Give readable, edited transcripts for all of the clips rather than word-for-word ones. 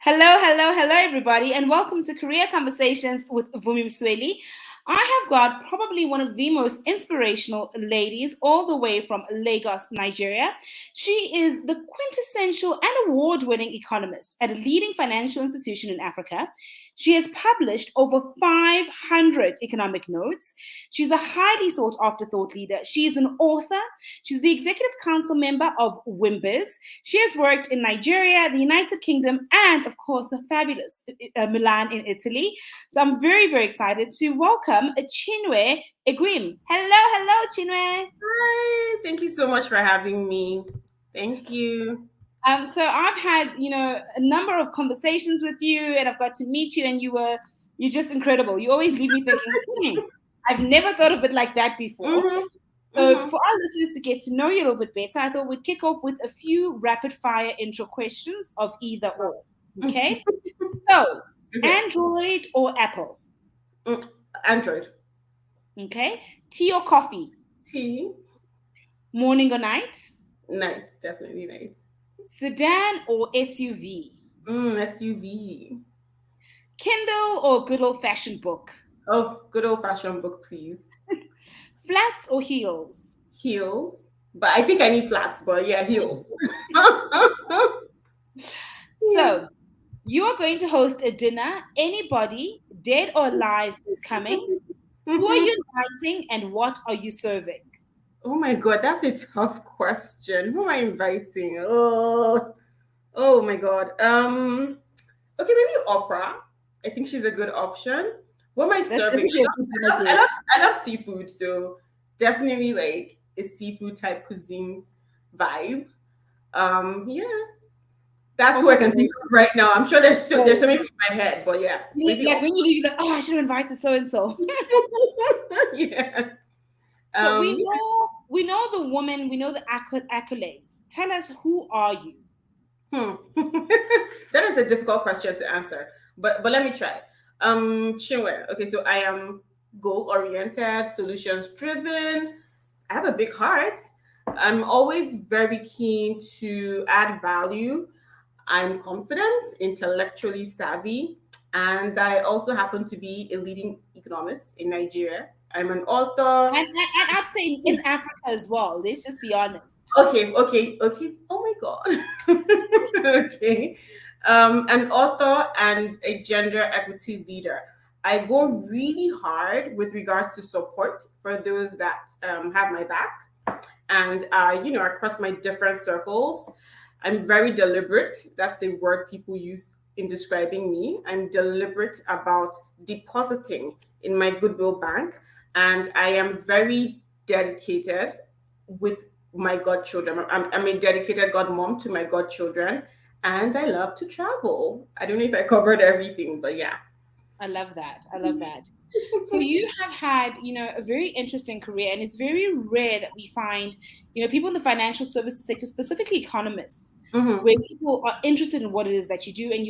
Hello, hello, hello, everybody, and welcome to Career Conversations with Vumi Msweli. I have got probably one of the most inspirational ladies all the way from Lagos, Nigeria. She is the quintessential and award winning economist at a leading financial institution in Africa. She has published over 500 economic notes. She's a highly sought after thought leader. She's an author. She's the executive council member of Wimbes. She has worked in Nigeria, the United Kingdom, and of course, the fabulous Milan in Italy. So I'm very, very excited to welcome Chinwe Egwim. Hello, hello, Chinwe. Hi, thank you so much for having me. Thank you. So I've had, a number of conversations with you, and I've got to meet you, and you're just incredible. You always leave me thinking, I've never thought of it like that before. Mm-hmm. So, Mm-hmm. for our listeners to get to know you a little bit better, I thought we'd kick off with a few rapid fire intro questions of either or. Okay. So, Okay. Android or Apple? Mm, Android. Okay. Tea or coffee? Tea. Morning or night? Night. Definitely night. Sedan or SUV? SUV. Kindle or good old fashioned book? Oh, good old fashioned book, please. Flats or heels? Heels. But I think I need flats, but yeah, heels. Yeah. So, you are going to host a dinner. Anybody, dead or alive, is coming. Who are you inviting and what are you serving? Oh my god, that's a tough question. Who am I inviting? Oh my god. Okay, maybe Oprah. I think she's a good option. What am I That's serving? definitely a good dinner I date. love, I love seafood, so definitely like a seafood type cuisine vibe. Yeah, that's who I can Okay. think of right now. I'm sure there's So, so many people in my head, but yeah, maybe like when you leave, you're like, oh, I should have invited so and so. yeah. So Um, we know the woman, we know the accolades. Tell us, who are you? Hmm. That is a difficult question to answer, but let me try. Chinwe. Okay, so I am goal oriented, solutions driven. I have a big heart. I'm always very keen to add value. I'm confident, intellectually savvy, and I also happen to be a leading economist in Nigeria. I'm an author. And I'd say in Africa as well. Let's just be honest. Okay. Oh my God. Okay. An author and a gender equity leader. I go really hard with regards to support for those that have my back and across my different circles. I'm very deliberate. That's the word people use in describing me. I'm deliberate about depositing in my goodwill bank, and I am very dedicated with my godchildren. I'm a dedicated godmom to my godchildren, and I love to travel. I don't know if I covered everything, but yeah. I love that. I love that. So you have had, a very interesting career, and it's very rare that we find, people in the financial services sector, specifically economists, Hmm. where people are interested in what it is that you do. And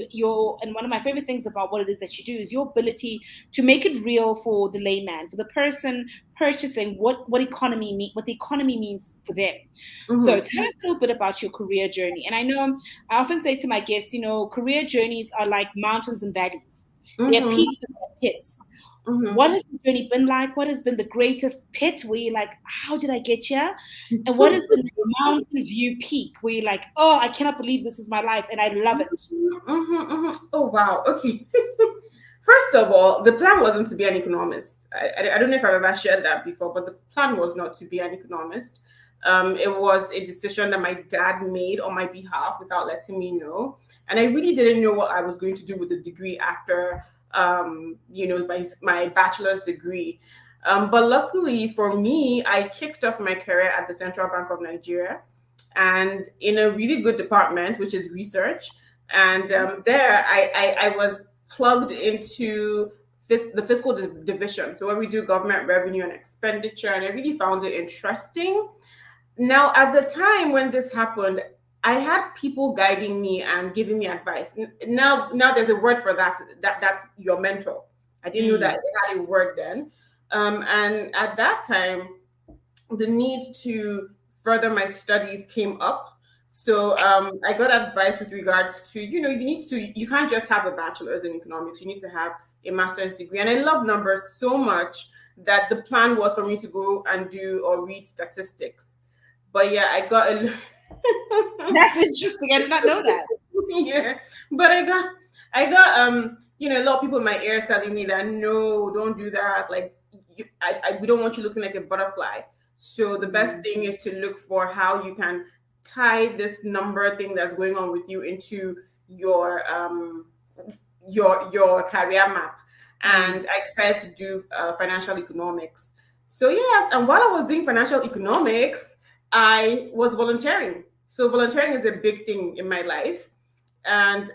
and one of my favorite things about what it is that you do is your ability to make it real for the layman, for the person purchasing what the economy means for them. So Hmm. tell us a little bit about your career journey. And I know I often say to my guests, career journeys are like mountains and valleys. There are Hmm. peaks and there are pits. What Hmm. has the journey been like? What has been the greatest pit where you're like, how did I get here? And what has been the mountain view peak where you're like, oh, I cannot believe this is my life and I love it? Oh wow. Okay. First of all, the plan wasn't to be an economist. I don't know if I've ever shared that before, but the plan was not to be an economist. It was a decision that my dad made on my behalf without letting me know. And I really didn't know what I was going to do with the degree after, my bachelor's degree. But luckily for me, I kicked off my career at the Central Bank of Nigeria and in a really good department, which is research. And there I was plugged into the fiscal division. So where we do government revenue and expenditure, and I really found it interesting. Now, at the time when this happened, I had people guiding me and giving me advice. Now there's a word for that. That's your mentor. I didn't know that Mm. they had a word then. And at that time, the need to further my studies came up. So I got advice with regards to, you can't just have a bachelor's in economics. You need to have a master's degree. And I love numbers so much that the plan was for me to go and do or read statistics. But yeah, I got a That's interesting. I did not know that. yeah, but a lot of people in my ear telling me that no, don't do that. Like, we don't want you looking like a butterfly. So the best thing is to look for how you can tie this number thing that's going on with you into your career map. And I decided to do financial economics. So yes, and while I was doing financial economics, I was volunteering. So volunteering is a big thing in my life. And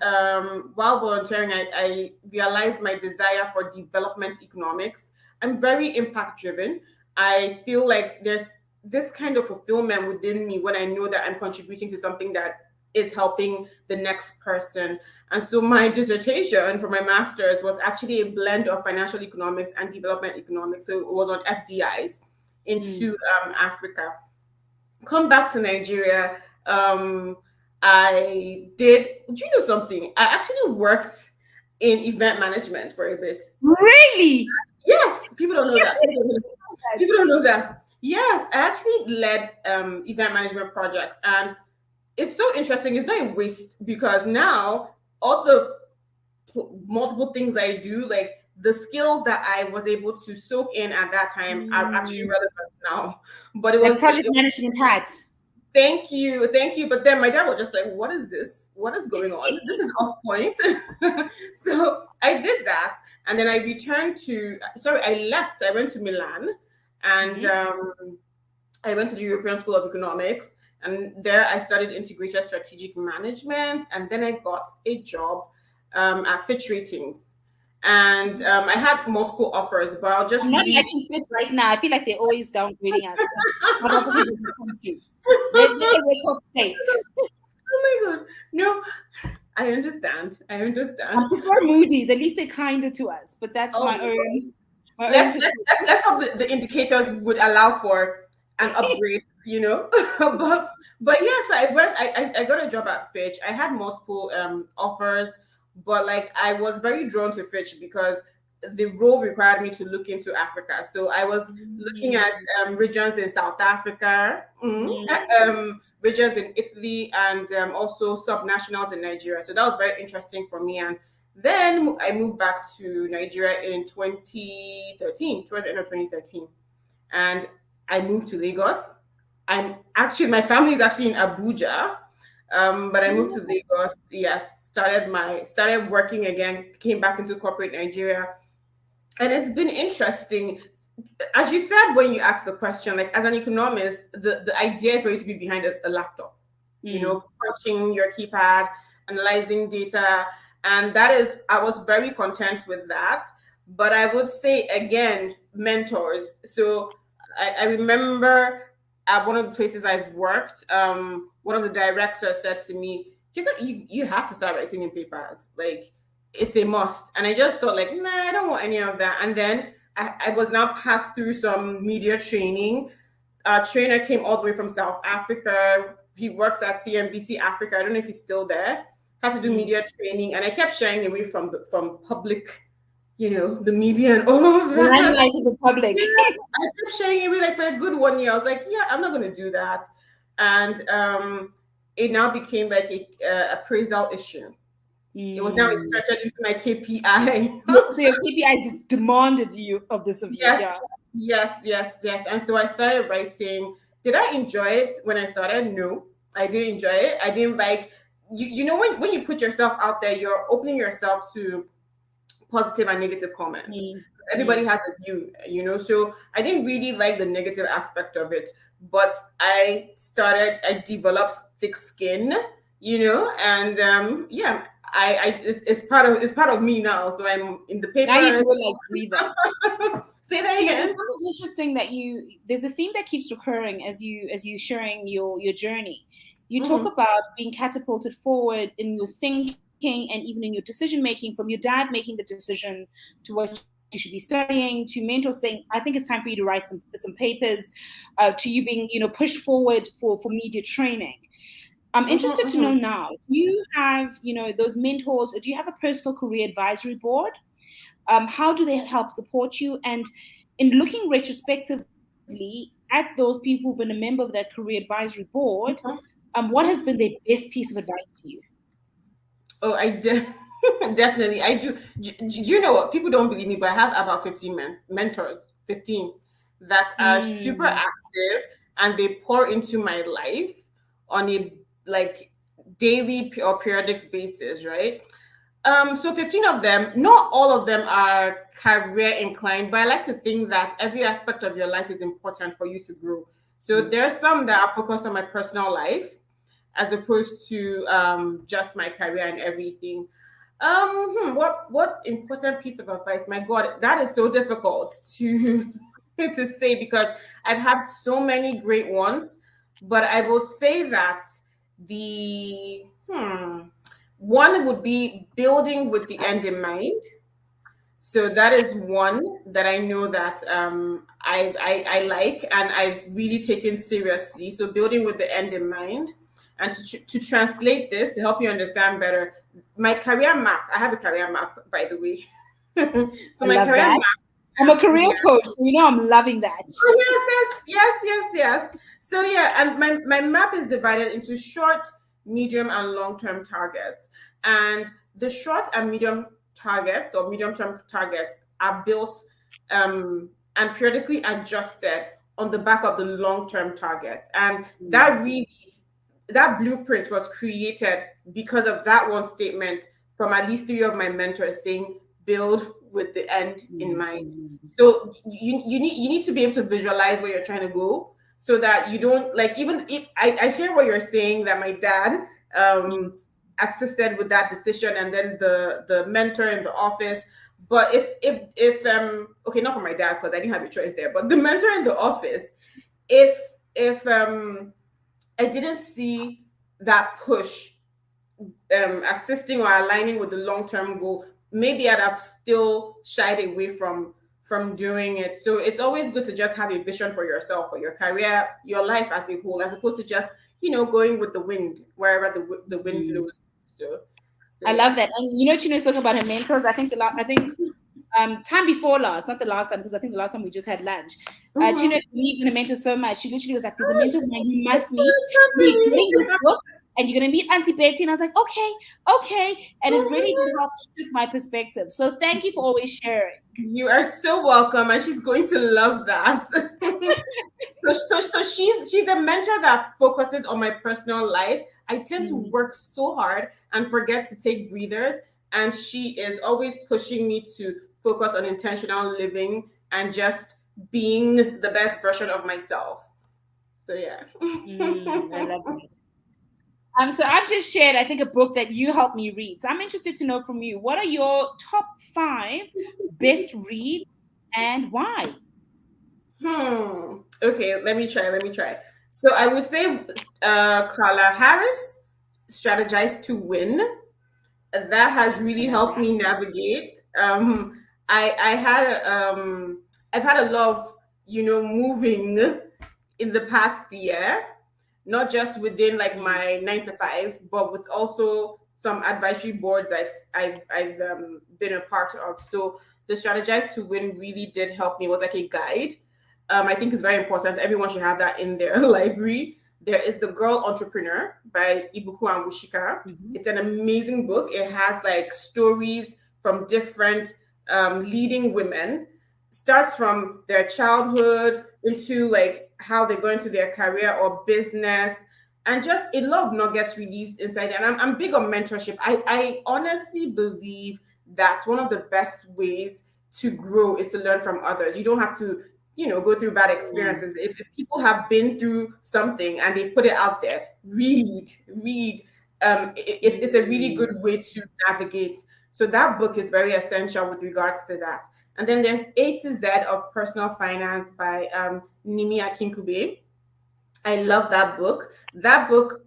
while volunteering, I realized my desire for development economics. I'm very impact driven. I feel like there's this kind of fulfillment within me when I know that I'm contributing to something that is helping the next person. And so my dissertation for my master's was actually a blend of financial economics and development economics. So it was on FDIs into Africa. Come back to Nigeria. I did. Do you know something? I actually worked in event management for a bit. Really? Yes, people don't know that. People don't know that. Yes, I actually led event management projects, and it's so interesting. It's not a waste because now all the multiple things I do, like the skills that I was able to soak in at that time, are actually relevant now. But it was project management hat. Thank you, thank you. But then my dad was just like, "What is this? What is going on? This is off point." So I did that, and then I returned to. Sorry, I left. I went to Milan, and I went to the European School of Economics, and there I studied integrated strategic management, and then I got a job at Fitch Ratings. And I had multiple offers, but I'll just I'm not read. liking Fitch right now. I feel like they're always downgrading us. They Oh my god, no, I understand. I understand. I prefer Moody's. At least they're kinder to us. But that's my own. Let's hope the indicators would allow for an upgrade, but yes, I got a job at Fitch. I had multiple offers, but like I was very drawn to Fitch because the role required me to look into Africa. So I was looking at regions in South Africa, regions in Italy, and also subnationals in Nigeria. So that was very interesting for me. And then I moved back to Nigeria in 2013, towards the end of 2013. And I moved to Lagos. My family is actually in Abuja. But I moved to Lagos. Yes, started working again, came back into corporate Nigeria. And it's been interesting. As you said when you asked the question, like as an economist, the idea is for you to be behind a laptop, punching your keypad, analyzing data. And I was very content with that. But I would say again, mentors. So I remember at one of the places I've worked, one of the directors said to me, you have to start writing in papers. Like, it's a must. And I just thought, like, nah, I don't want any of that. And then I was now passed through some media training. Our trainer came all the way from South Africa. He works at CNBC Africa. I don't know if he's still there. Had to do media training. And I kept shying away from public, the media and all of that. Limelight to the public. Yeah, I kept sharing away like for a good 1 year. I was like, yeah, I'm not going to do that. And it now became like a appraisal issue. It was now inserted into my KPI. So your KPI demanded you of this of you. Yes. And so I started writing. Did I enjoy it when I started? No, I didn't enjoy it. I didn't like when you put yourself out there, you're opening yourself to positive and negative comments. Everybody has a view, so I didn't really like the negative aspect of it, but I developed thick skin, and it's part of me now. So I'm in the paper. Now you do it like breather. Say that again. It's something interesting that there's a theme that keeps recurring as you sharing your journey. You talk about being catapulted forward in your thinking and even in your decision making, from your dad making the decision to what you should be studying, to mentors saying, I think it's time for you to write some papers, to you being pushed forward for media training. I'm interested to know Mm-hmm. now, do you have, those mentors, or do you have a personal career advisory board? How do they help support you? And in looking retrospectively at those people who've been a member of that career advisory board, what has been their best piece of advice to you? Oh, definitely I do. You know what? People don't believe me, but I have about 15 mentors, 15 that are super Mm, active and they pour into my life on a like daily or periodic basis, right? So 15 of them, not all of them are career inclined, but I like to think that every aspect of your life is important for you to grow. So there's some that are focused on my personal life as opposed to just my career and everything. What important piece of advice? My God, that is so difficult to to say because I've had so many great ones. But I will say that the one would be building with the end in mind. So that is one that I know that I like and I've really taken seriously. So building with the end in mind. And to translate this to help you understand better, my career map, I have a career map, by the way. So I my love career that. map, I'm a career yeah. coach, so I'm loving that. Oh, yes. So yeah, and my map is divided into short, medium, and long-term targets. And the short and medium targets or medium-term targets are built and periodically adjusted on the back of the long-term targets. And that blueprint was created because of that one statement from at least three of my mentors saying build with the end in mind. Mm. So you need to be able to visualize where you're trying to go so that you don't like even if I hear what you're saying that my dad Mm. assisted with that decision and then the mentor in the office. But if okay, not for my dad because I didn't have a choice there, but the mentor in the office, if I didn't see that push assisting or aligning with the long-term goal, maybe I'd have still shied away from doing it. So it's always good to just have a vision for yourself, for your career, your life as a whole, as opposed to just going with the wind wherever the wind Mm. blows. So I yeah. love that. And Chino's talking about her mentors. I think time before last, not the last time, because I think the last time we just had lunch. Chino Mm-hmm. believes in a mentor so much. She literally was like, "There's a mentor of mine you I must meet. can't He's believe getting this book, and you're gonna meet Auntie Betty." And I was like, "Okay, okay." And it really did it. help shift my perspective. So thank you for always sharing. You are so welcome, and she's going to love that. So she's a mentor that focuses on my personal life. I tend to Mm. work so hard and forget to take breathers, and she is always pushing me to focus on intentional living and just being the best version of myself. So yeah. I love that. So I've just shared, I think, a book that you helped me read. So I'm interested to know from you, what are your top 5 best reads and why? Okay, let me try. So I would say Carla Harris, Strategize to Win. That has I really love helped that. me navigate. I had I've had a lot of moving in the past year, not just within like Mm. my 9 to 5, but with also some advisory boards I've been a part of. So the Strategize to Win really did help me. It was like a guide. I think it's very important. Everyone should have that in their library. There is The Girl Entrepreneur by Ibuku Angushika. Mhm. It's an amazing book. It has like stories from different leading women, starts from their childhood into like how they go into their career or business, and just a lot of nuggets released inside there. And I'm big on mentorship. I honestly believe that one of the best ways to grow is to learn from others. You don't have to go through bad Mm. experiences. If people have been through something and they've put it out there, read. It's a really Mm. good way to navigate. So that book is very essential with regards to that. And then there's A to Z of Personal Finance by Nimi Akinkube. I love that book. That book.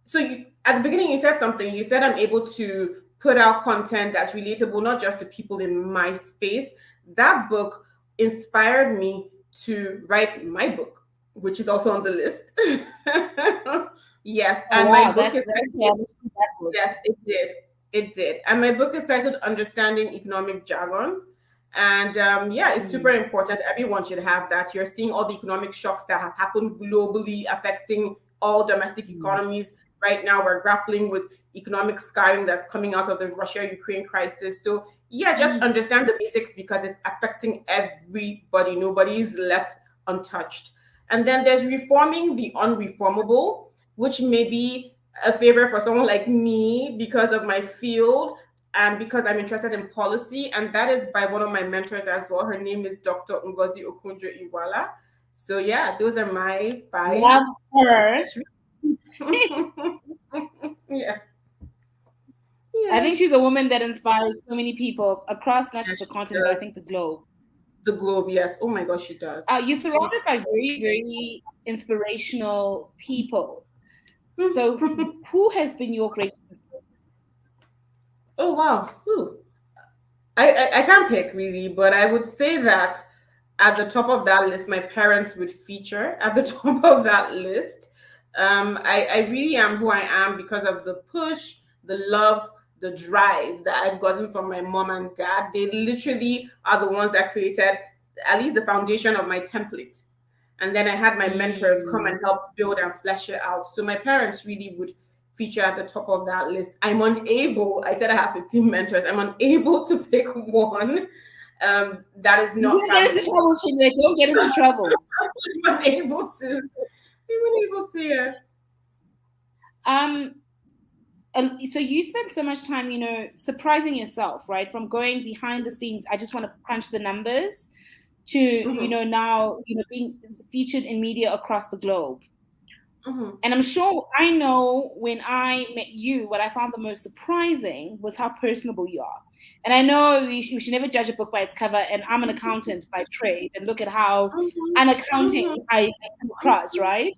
So at the beginning you said something. You said I'm able to put out content that's relatable, not just to people in my space. That book inspired me to write my book, which is also on the list. Yes, Oh and my wow, book that's is okay. I must read that book. yes, it did. It did. And my book is titled Understanding Economic Jargon. And yeah, it's super Mm, important. Everyone should have that. You're seeing all the economic shocks that have happened globally, affecting all domestic mm, economies. Right now, we're grappling with economic scarring that's coming out of the Russia Ukraine crisis. So, yeah, just mm, understand the basics because it's affecting everybody. Nobody's left untouched. And then there's reforming the unreformable, which may be a favor for someone like me because of my field and because I'm interested in policy. And that is by one of my mentors as well. Her name is Dr. Ngozi Okonjo Iweala. So yeah, those are my five. love her. Yes. I Yeah. think she's a woman that inspires so many people across not just Yes, the she continent, but I does. think the globe. The globe, yes. Oh my gosh, she does. You're She surrounded by very, very inspirational people. So, who has been your greatest inspiration? Oh wow. Ooh. I can't pick really, but I would say that at the top of that list, my parents would feature at the top of that list. I really am who I am because of the push, the love, the drive that I've gotten from my mom and dad. They literally are the ones that created at least the foundation of my template. And then I had my mentors come Mm. and help build and flesh it out. So my parents really would feature at the top of that list. I'm unable, I said I have 15 mentors. I'm unable to pick one that is You not shouldn't get family. into trouble, Chinwe. Don't get into trouble. I'm unable to. I'm unable to, yeah. Um, so you spend so much time, surprising yourself, right? From going behind the scenes, I just want to crunch the numbers, to Mm-hmm, now being featured in media across the globe. mm-hmm, And I'm sure I know when I met you, what I found the most surprising was how personable you are. And I know we should never judge a book by its cover. And I'm an accountant by trade, and look at how unaccounting mm-hmm, I come across, right?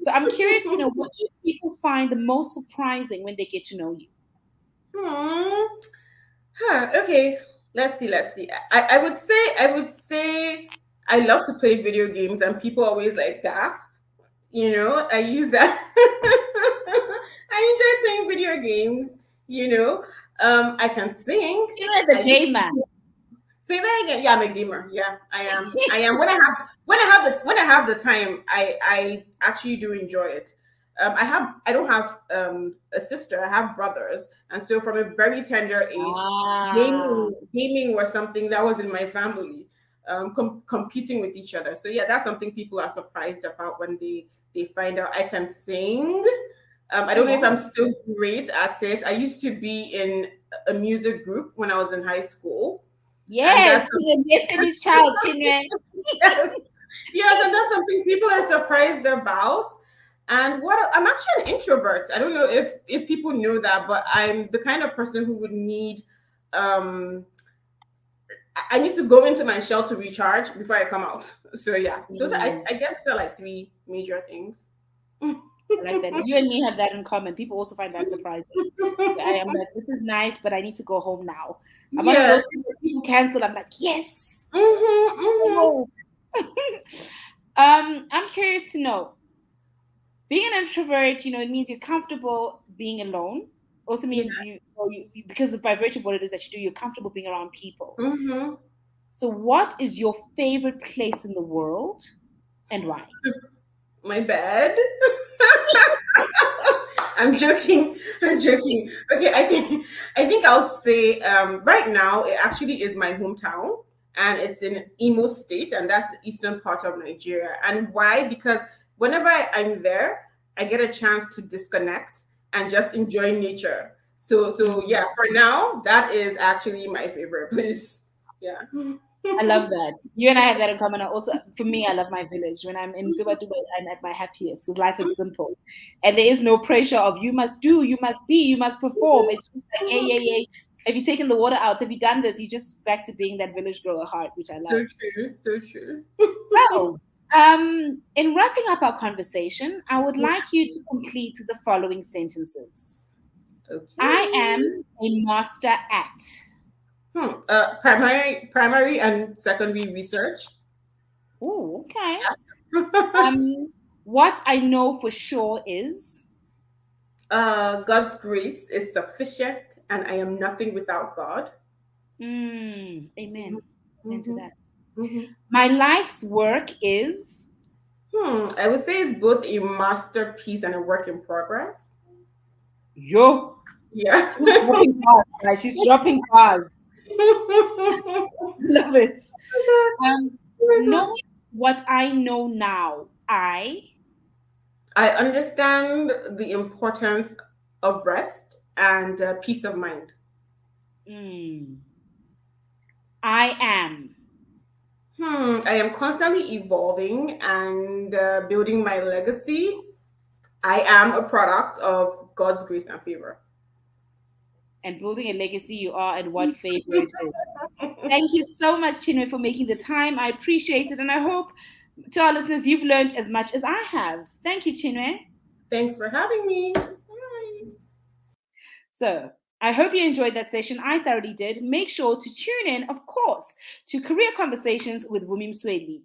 So I'm curious to know, mm-hmm. what do people find the most surprising when they get to know you? Hmm. Huh, okay. Let's see. Let's see. I would say I love to play video games, and people always like gasp. I use that. I enjoy playing video games. You know, I can sing. You're I the used gamer. to say that again. Yeah, I'm a gamer. Yeah, I am. I am. When I have the time, I actually do enjoy it. I don't have a sister. I have brothers, and so from a very tender age, Ah, gaming was something that was in my family. Competing with each other. So yeah, that's something people are surprised about when they find out I can sing. I oh don't know if I'm wow. still great at it. I used to be in a music group when I was in high school, and Yes, that's she's a Destiny's Child, Chinwe. yes, yes, and that's something people are surprised about. And I'm actually an introvert. I don't know if people know that, but I'm the kind of person who would need um I need to go into my shell to recharge before I come out. So yeah, those are I, Mm. I guess those are like three major things. I like that. You and me have that in common. People also find that surprising. I am like, this is nice, but I need to go home now. I'm one of Yes. those people cancel. I'm like, yes. Mm-hmm, Go. I'm curious to know, being an introvert, it means you're comfortable being alone. Also means because by virtue of what it is that you do, you're comfortable being around people. mm-hmm. So, what is your favorite place in the world and why? My bed. I'm joking. I'm joking. Okay, I think I'll say right now it actually is my hometown and it's in Imo State and that's the eastern part of Nigeria. And why? Because whenever I'm there, I get a chance to disconnect and just enjoy nature. So Mm. yeah, for now, that is actually my favorite place. Yeah. I love that. You and I have that in common. Also, for me, I love my village. When I'm in Dubai, I'm at my happiest because life is simple, and there is no pressure of you must do, you must be, you must perform. It's just like, yeah, yeah, yeah. Have you taken the water out? Have you done this? You just back to being that village girl at heart, which I love. So true. So true. So, in wrapping up our conversation, I would like you to complete the following sentences. I am Okay. a master at. Primary and secondary research. Oh, okay. Yeah. What I know for sure is. God's grace is sufficient, and I am nothing without God. Amen. Amen to Mm-hmm. that. Mm-hmm. My life's work is. I would say it's both a masterpiece and a work in progress. Yo. Yeah. She's dropping bars, guys. She's dropping bars. Love it. Um, knowing what I know now, I understand the importance of rest and peace of mind. mm, I am. I am constantly evolving and building my legacy. I am a product of God's grace and favor. And building a legacy you are and what favor it is. Thank you so much, Chinwe, for making the time. I appreciate it. And I hope to our listeners, you've learned as much as I have. Thank you, Chinwe. Thanks for having me. Bye. So I hope you enjoyed that session. I thoroughly did. Make sure to tune in, of course, to Career Conversations with Vumi Msweli.